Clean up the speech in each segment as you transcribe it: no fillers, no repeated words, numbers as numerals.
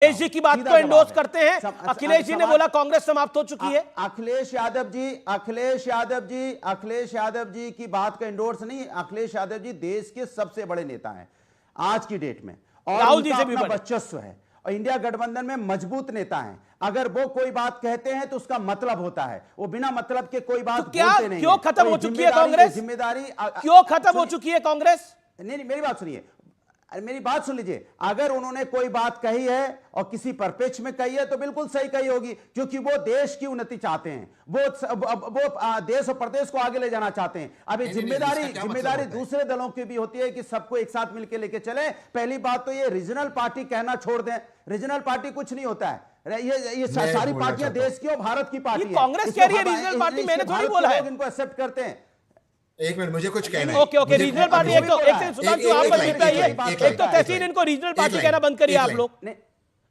अखिलेश जी की बात को एंडोर्स करते हैं। अखिलेश जी ने बोला कांग्रेस समाप्त हो चुकी है। अखिलेश यादव जी की बात का एंडोर्स नहीं। अखिलेश यादव जी देश के सबसे बड़े नेता हैं आज की डेट में, और राहुल जी से भी अपना बड़े वर्चस्व है और इंडिया गठबंधन में मजबूत नेता हैं। अगर वो कोई बात कहते हैं तो उसका मतलब होता है, वो बिना मतलब के कोई बात तो क्या बोलते नहीं। क्यों खत्म हो चुकी है कांग्रेस? जिम्मेदारी क्यों खत्म हो चुकी है कांग्रेस? नहीं, मेरी बात सुनिए, मेरी बात सुन लीजिए। अगर उन्होंने कोई बात कही है और किसी परिप्रेक्ष्य में कही है तो बिल्कुल सही कही होगी, क्योंकि वो देश की उन्नति चाहते हैं, वो देश और प्रदेश को आगे ले जाना चाहते हैं। अब ये जिम्मेदारी दूसरे दलों की भी होती है कि सबको एक साथ मिलकर लेके चले। पहली बात तो ये रीजनल पार्टी कहना छोड़ दें। रीजनल पार्टी कुछ नहीं होता है। ये सारी पार्टियां देश की और भारत की पार्टी है। कांग्रेस कह रही है रीजनल पार्टी, मैंने थोड़ी बोला है। इनको एक्सेप्ट करते हैं। एक मिनट, मुझे कुछ कहना है। ओके रीजनल पार्टी एक सेकंड सुधांशु, आप बंद कराइए। एक तो तहसीन इनको रीजनल पार्टी कहना बंद करिए आप लोग।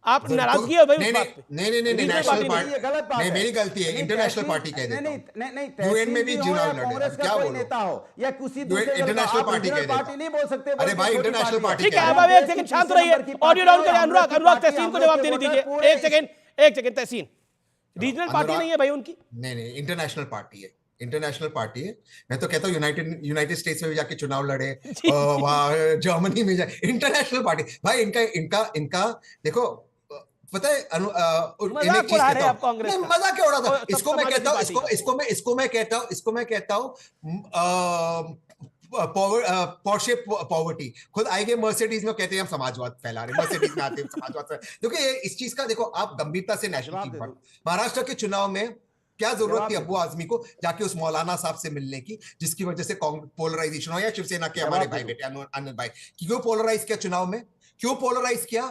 आप नाराजगी है भाई उस बात पे? नहीं, नेशनल पार्टी नहीं, मेरी गलती है। इंटरनेशनल पार्टी कह देता हूं। नहीं, यूएन में भी चुनाव लड़े, कांग्रेस का कोई नेता हो या किसी दूसरे इंटरनेशनल पार्टी कह पार्टी नहीं बोल सकते। अरे भाई, इंटरनेशनल पार्टी। ठीक है, आप एक सेकंड शांत रहिए। ऑडियो डाउन करिए। अनुराग तहसीन को जवाब देने दीजिए। एक सेकंड तहसीन, रीजनल पार्टी नहीं है भाई उनकी? नहीं, इंटरनेशनल पार्टी है। इंटरनेशनल पार्टी है। मैं तो कहता हूँ यूनाइटेड स्टेट्स में भी जाके चुनाव लड़े, वहां जर्मनी में जाए। इंटरनेशनल पार्टी भाई, इनका देखो, पता है मजाक उड़ा रहे हैं आप कांग्रेस का। मजाक क्यों उड़ा था? इसको मैं कहता हूँ, इसको मैं कहता हूँ पॉवर्टी। खुद आएंगे मर्सिडीज में कहते हैं हम समाजवाद फैला रहे, मर्सिडीज में आते हैं समाजवाद फैला। देखिए इस चीज का देखो आप गंभीरता से नेशनल की। महाराष्ट्र के चुनाव में क्या जरूरत थी अब्बू आजमी को जाके उस मौलाना साहब से मिलने की, जिसकी वजह से पोलराइजेशन हो, या शिवसेना के हमारे भाई बेटे अनिल भाई क्यों पोलराइज किया चुनाव में? क्यों पोलराइज किया?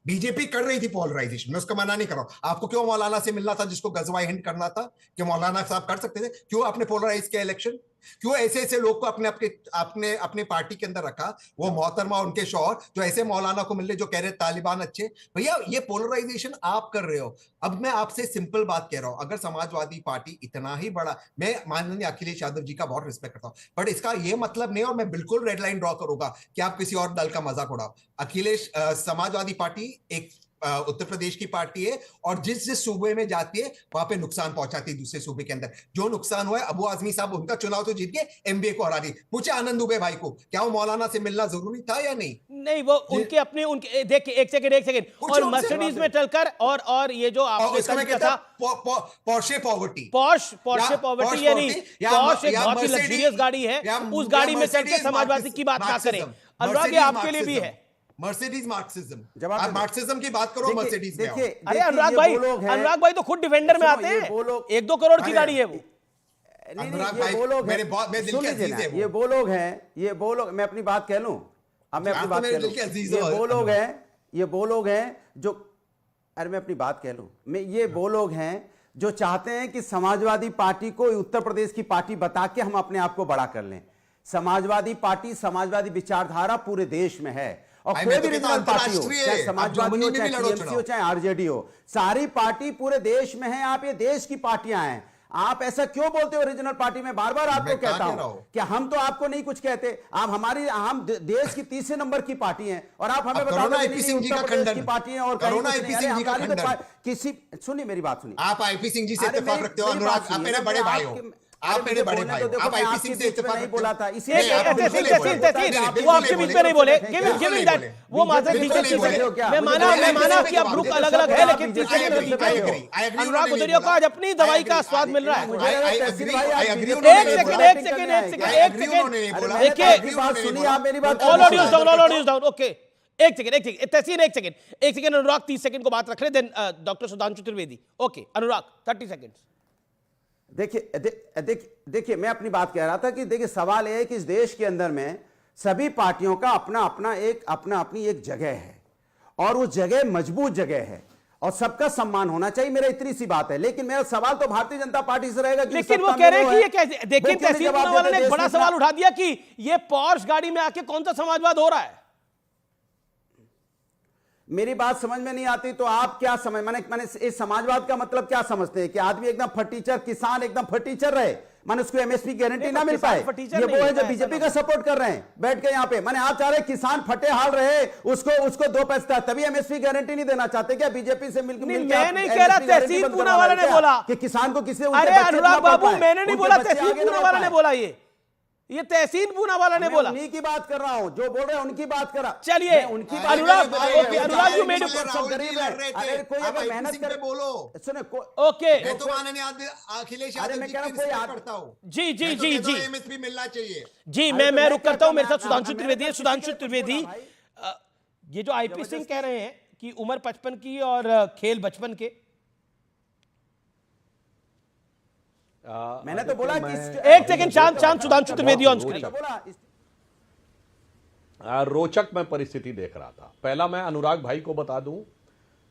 बीजेपी कर रही थी पोलराइजेशन, मैं उसका मना नहीं कर रहा हूं। आपको क्यों मौलाना से मिलना था जिसको गजवाई हिंद करना था? क्यों मौलाना साहब कर सकते थे? क्यों आपने पोलराइज किया इलेक्शन? क्यों ऐसे लोग को अपने पार्टी के अंदर रखा? वो मोहतरमा उनके शौहर जो ऐसे मौलाना को मिल रहे जो कह रहे तालिबान अच्छे। भैया ये पोलराइजेशन आप कर रहे हो। अब मैं आपसे सिंपल बात कह रहा हूं, अगर समाजवादी पार्टी इतना ही बड़ा, मैं माननीय अखिलेश यादव जी का बहुत रिस्पेक्ट करता हूं, बट इसका ये मतलब नहीं, और मैं बिल्कुल रेड लाइन ड्रॉ करूंगा कि आप किसी और दल का मजाक उड़ाओ। अखिलेश समाजवादी पार्टी एक उत्तर प्रदेश की पार्टी है, और जिस सूबे में जाती है वहां पे नुकसान पहुंचाती है दूसरे सूबे के अंदर। जो नुकसान हुआ है, अबू आजमी साहब उनका चुनाव तो जीत गए, एमबीए को हरा दी। पूछे आनंद दुबे भाई को, क्या वो मौलाना से मिलना जरूरी था या नहीं? नहीं, वो उनके अपने देखिए एक सेकंड और मर्सिडीज में चलकर और ये जो आपने कहता पोर्शे पॉवर्टी, पोर्शे पॉवर्टी यानी पॉर्श एक बहुत ही लग्जरियस गाड़ी है, उस गाड़ी में चलकर समाजवादी की बात ना करें। अनुराग ये आपके लिए भी है मर्सिडीज मार्क्सिज्म। आप मार्क्सिज्म की बात करो, मर्सिडीज में। अरे अनुराग भाई तो खुद डिफेंडर में आते हैं। 1-2 करोड़ की गाड़ी है वो। ये वो लोग हैं, मैं अपनी बात कह लूं। अब मैं अपनी बात कह लूं। ये वो लोग हैं जो, अरे मैं अपनी बात कह लूं, ये वो लोग हैं जो चाहते हैं कि समाजवादी पार्टी को उत्तर प्रदेश की पार्टी बता के हम अपने आप को बड़ा कर लें। समाजवादी पार्टी, समाजवादी विचारधारा पूरे देश में है, और कोई भी रीजनल पार्टी हो, चाहे समाजवादी हो, चाहे टीएमसी हो, चाहे आरजेडी हो, सारी पार्टी पूरे देश में है। आप ये देश की पार्टियां हैं। आप ऐसा क्यों बोलते हो रीजनल पार्टी में? बार बार आपको कहता हूं कि हम तो आपको नहीं कुछ कहते। आप हम देश की तीसरे नंबर की पार्टी हैं, और आप हमें बता दो उत्तर प्रदेश की पार्टी है और किसी। सुनिए मेरी बात सुनिए। आप आईपी सिंह जी से इत्तेफाक रखते हो अनुराग, आप मेरे बड़े भाई हो, आप मेरे बड़े भाई हो। आप आईपी सिंह से इत्तेफाक नहीं बोला था, इसलिए वो आपके बीच में नहीं बोले। गिव दैट, वो मात्र बीच में। मैं माना कि आप ग्रुप अलग अलग है, लेकिन अनुराग गुजरिया को आज अपनी दवाई का स्वाद मिल रहा है। एक सेकंड सुनिए आप मेरी बात। All audios down. ओके एक सेकंड तहसीन, एक सेकंड अनुराग 30 सेकंड को बात रख रहे, then doctor Sudhanshu Trivedi. Okay Anurag 30 second. देखिए मैं अपनी बात कह रहा था कि देखिए सवाल यह है कि इस देश के अंदर में सभी पार्टियों का अपनी एक जगह है, और वो जगह मजबूत जगह है, और सबका सम्मान होना चाहिए। मेरा इतनी सी बात है। लेकिन मेरा सवाल तो भारतीय जनता पार्टी से रहेगा कि लेकिन वो कह रहे हैं कि ये कैसे, देखिए तहसीन वाले ने एक बड़ा सवाल उठा दिया कि ये पॉर्श गाड़ी में आके कौन सा समाजवाद हो रहा है। मेरी बात समझ में नहीं आती तो आप क्या समझ, मैंने इस समाजवाद का मतलब क्या समझते हैं? कि आदमी एकदम फटीचर, किसान एकदम फटीचर रहे, माने उसको एमएसपी गारंटी ना मिल किसान पाए। पर टीचर ये नहीं वो है होता जो है, बीजेपी ऐसा का सपोर्ट कर रहे हैं बैठ के यहाँ पे। माने आप चाह रहे हैं किसान फटे हाल रहे, उसको 2 पैसा, तभी एमएसपी गारंटी नहीं देना चाहते क्या बीजेपी से मिलकर? मैं नहीं कह रहा, तहसील पूनावाला ने बोला कि किसान को किसी अरे अनुराग बाबू, मैंने नहीं बोला, तहसील पूनावाला ने बोला। ये तहसीन पूनावाला ने बोला। उन्हीं की बात कर रहा हूं, जो बोल रहे हैं उनकी बात कर रहा। चलिए उनकी Anurag, okay Anurag you made Rahul ji लड़ रहे थे, अरे कोई आप अगर मेहनत IPC पे करे बोलो। सुने ओके मैं तो माननीय अखिलेश अरे यादव मैं जी कह रहा की हूं कोई रिस्पेक्ट करता हूं। जी जी मैं तो जी कहता हूं जी एमएसपी मिलना चाहिए। जी, अरे मैं तो रुक करता हूं। मेरे साथ मैं- सुधांशु मैं- त्रिवेदी है। मैं- सुधांशु मैं- त्रिवेदी, भाई। ये जो आईपी सिंह कह रहे हैं कि उम्र 55 की और खेल बचपन के, मैंने तो बोला कि एक सेकंड शांत सुधांशु त्रिवेदी ऑन स्क्रीन। रोचक मैं परिस्थिति देख रहा था। पहला मैं अनुराग भाई को बता दूं,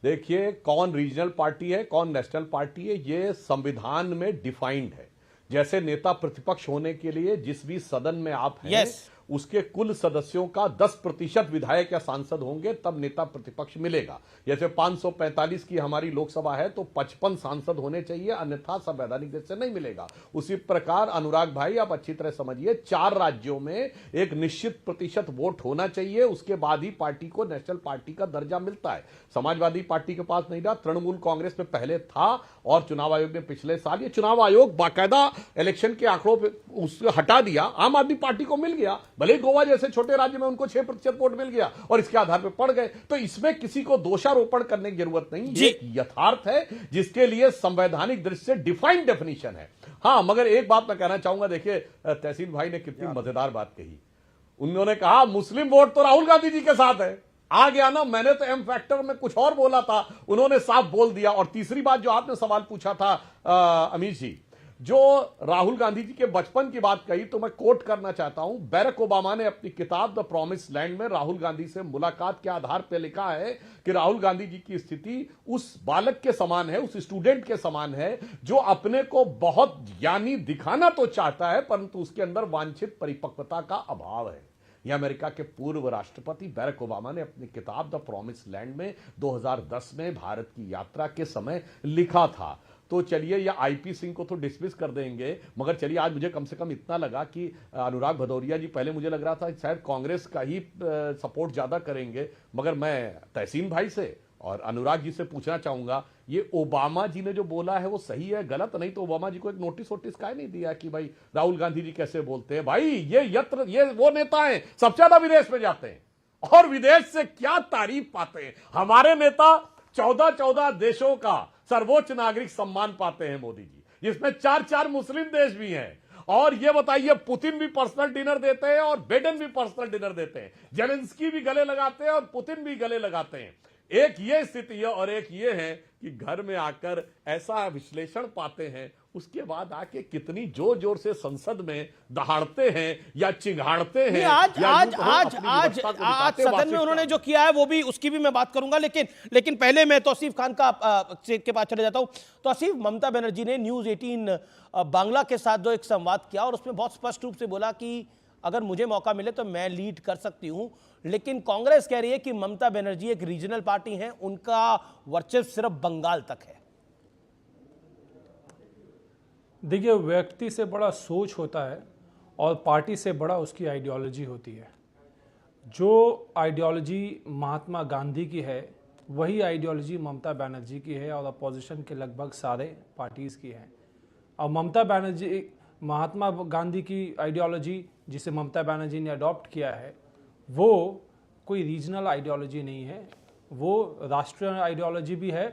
देखिए कौन रीजनल पार्टी है कौन नेशनल पार्टी है ये संविधान में डिफाइंड है। जैसे नेता प्रतिपक्ष होने के लिए जिस भी सदन में आप हैं Yes. उसके कुल सदस्यों का 10% विधायक या सांसद होंगे तब नेता प्रतिपक्ष मिलेगा। जैसे 545 की हमारी लोकसभा है तो 55 सांसद होने चाहिए, अन्यथा संवैधानिक दृष्टि से नहीं मिलेगा। उसी प्रकार अनुराग भाई आप अच्छी तरह समझिए 4 राज्यों में एक निश्चित प्रतिशत वोट होना चाहिए, उसके बाद ही पार्टी को नेशनल पार्टी का दर्जा मिलता है। समाजवादी पार्टी के पास नहीं रहा, तृणमूल कांग्रेस में पहले था और चुनाव आयोग ने पिछले साल, ये चुनाव आयोग बाकायदा इलेक्शन के आंकड़ों पर उसको हटा दिया, आम आदमी पार्टी को मिल गया। भले गोवा जैसे छोटे राज्य में उनको 6% वोट मिल गया और इसके आधार पर पड़ गए, तो इसमें किसी को दोषारोपण करने की जरूरत नहीं। ये यथार्थ है जिसके लिए संवैधानिक दृष्टि से डिफाइंड डेफिनेशन है। हां, मगर एक बात मैं कहना चाहूंगा, देखिए तहसीन भाई ने कितनी मजेदार बात कही। उन्होंने कहा मुस्लिम वोट तो राहुल गांधी जी के साथ है। आ गया ना, मैंने तो एम फैक्टर में कुछ और बोला था, उन्होंने साफ बोल दिया। और तीसरी बात जो आपने सवाल पूछा था अमीश जी, जो राहुल गांधी जी के बचपन की बात कही, तो मैं कोट करना चाहता हूं। बैरक ओबामा ने अपनी किताब द प्रॉमिस लैंड में राहुल गांधी से मुलाकात के आधार पर लिखा है कि राहुल गांधी जी की स्थिति उस बालक के समान है, उस स्टूडेंट के समान है जो अपने को बहुत ज्ञानी दिखाना तो चाहता है परंतु उसके अंदर वांछित परिपक्वता का अभाव है। यह अमेरिका के पूर्व राष्ट्रपति बैरक ओबामा ने अपनी किताब द प्रॉमिस लैंड में 2010 में भारत की यात्रा के समय लिखा था। तो चलिए ये आईपी सिंह को तो डिसमिस कर देंगे, मगर चलिए आज मुझे कम से कम इतना लगा कि अनुराग भदौरिया जी, पहले मुझे लग रहा था शायद कांग्रेस का ही सपोर्ट ज्यादा करेंगे, मगर मैं तहसीन भाई से और अनुराग जी से पूछना चाहूंगा, ये ओबामा जी ने जो बोला है वो सही है गलत? नहीं तो ओबामा जी को एक नोटिस वोटिस का नहीं दिया कि भाई राहुल गांधी जी कैसे बोलते हैं? भाई ये वो नेता हैं सबसे ज्यादा विदेश में जाते हैं और विदेश से क्या तारीफ पाते हैं। हमारे नेता 14 देशों का सर्वोच्च नागरिक सम्मान पाते हैं मोदी जी, जिसमें 4 मुस्लिम देश भी हैं। और ये बताइए, पुतिन भी पर्सनल डिनर देते हैं और बाइडेन भी पर्सनल डिनर देते हैं, जेलेंस्की भी गले लगाते हैं और पुतिन भी गले लगाते हैं। एक ये स्थिति है और एक ये है कि घर में आकर ऐसा विश्लेषण पाते हैं, उसके बाद आके कितनी जोर जोर से संसद में दहाड़ते हैं या चिंगाड़ते हैं। आज सदन में उन्होंने जो किया है वो भी, उसकी भी मैं बात करूंगा, लेकिन पहले मैं तौसीफ खान के पास चले जाता हूं। तौसीफ, ममता बनर्जी ने न्यूज 18 बांग्ला के साथ जो एक संवाद किया और उसमें बहुत स्पष्ट रूप से बोला कि अगर मुझे मौका मिले तो मैं लीड कर सकती हूं, लेकिन कांग्रेस कह रही है कि ममता बनर्जी एक रीजनल पार्टी है, उनका वर्चस्व सिर्फ बंगाल तक है। देखिए, व्यक्ति से बड़ा सोच होता है और पार्टी से बड़ा उसकी आइडियोलॉजी होती है। जो आइडियोलॉजी महात्मा गांधी की है वही आइडियोलॉजी ममता बनर्जी की है और अपोजिशन के लगभग सारे पार्टीज़ की है। और महात्मा गांधी की आइडियोलॉजी जिसे ममता बनर्जी ने अडॉप्ट किया है वो कोई रीजनल आइडियोलॉजी नहीं है, वो राष्ट्रीय आइडियोलॉजी भी है